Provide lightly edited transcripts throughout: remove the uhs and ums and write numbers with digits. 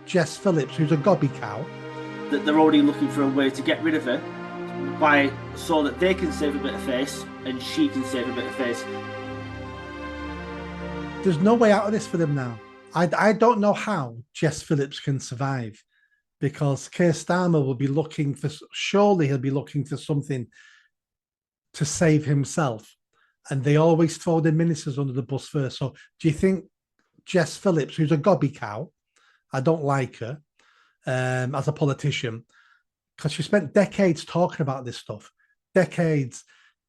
Jess Phillips, who's a gobby cow. That they're already looking for a way to get rid of her by so that they can save a bit of face and she can save a bit of face. There's no way out of this for them now. I don't know how Jess Phillips can survive because Keir Starmer will be looking for, surely he'll be looking for something to save himself. And they always throw the ministers under the bus first. So do you think Jess Phillips, who's a gobby cow, I don't like her as a politician, because she spent decades talking about this stuff, decades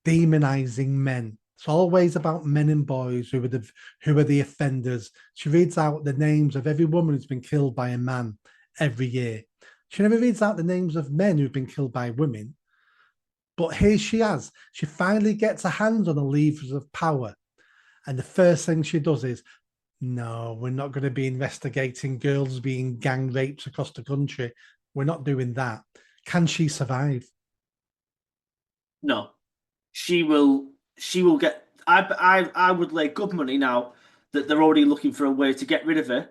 demonizing men. It's always about men and boys who are the offenders. She reads out the names of every woman who's been killed by a man every year. She never reads out the names of men who've been killed by women. But here she has. She finally gets her hands on the levers of power. And the first thing she does is, no, we're not going to be investigating girls being gang raped across the country. We're not doing that. Can she survive? No, she will. She will get. I would lay good money now that they're already looking for a way to get rid of her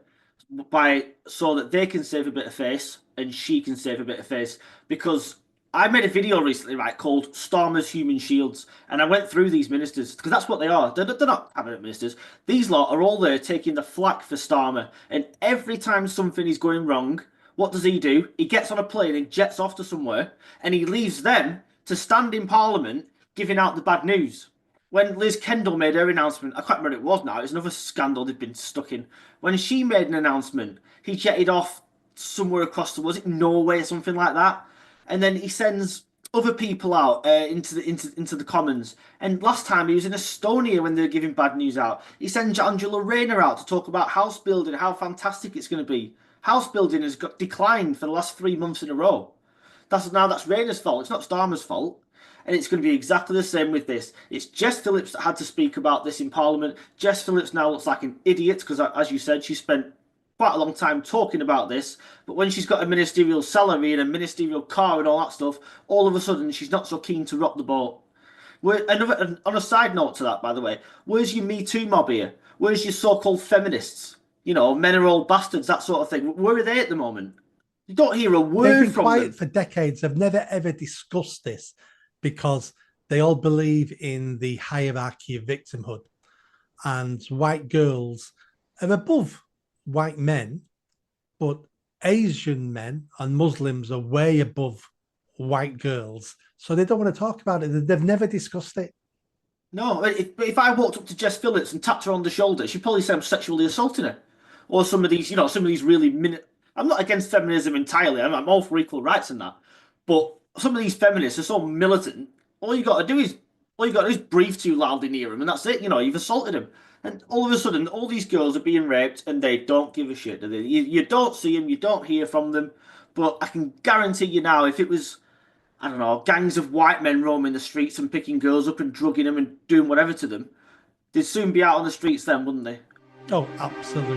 by so that they can save a bit of face and she can save a bit of face. Because I made a video recently, right, called Starmer's Human Shields, and I went through these ministers because that's what they are. They're not cabinet ministers. These lot are all there taking the flak for Starmer, and every time something is going wrong, what does he do? He gets on a plane and jets off to somewhere, and he leaves them to stand in Parliament giving out the bad news. When Liz Kendall made her announcement, I can't remember what it was now, it was another scandal they'd been stuck in. When she made an announcement, he jetted off somewhere across the, was it Norway or something like that? And then he sends other people out into the Commons. And last time he was in Estonia when they were giving bad news out. He sends Angela Rayner out to talk about house building, how fantastic it's going to be. House building has got declined for the last 3 months in a row. That's Rayner's fault. It's not Starmer's fault. And it's going to be exactly the same with this. It's Jess Phillips that had to speak about this in Parliament. Jess Phillips now looks like an idiot because, as you said, she spent quite a long time talking about this. But when she's got a ministerial salary and a ministerial car and all that stuff, all of a sudden she's not so keen to rock the boat. On a side note to that, by the way, where's your Me Too mob here? Where's your so-called feminists? You know, men are all bastards, that sort of thing. Where are they at the moment? You don't hear a They've word been from quiet them. for decades. They've never ever discussed this because they all believe in the hierarchy of victimhood. And white girls are above white men, but Asian men and Muslims are way above white girls. So they don't want to talk about it. They've never discussed it. No, if I walked up to Jess Phillips and tapped her on the shoulder, she'd probably say I'm sexually assaulting her. Or some of these really I'm not against feminism entirely. I'm all for equal rights and that. But some of these feminists are so militant. All you got to do is all you got to do is breathe too loudly near them, and that's it. You know, you've assaulted them. And all of a sudden, all these girls are being raped, and they don't give a shit. Do they? You don't see them, you don't hear from them. But I can guarantee you now, if it was I don't know, gangs of white men roaming the streets and picking girls up and drugging them and doing whatever to them, they'd soon be out on the streets then, wouldn't they? Oh, absolutely.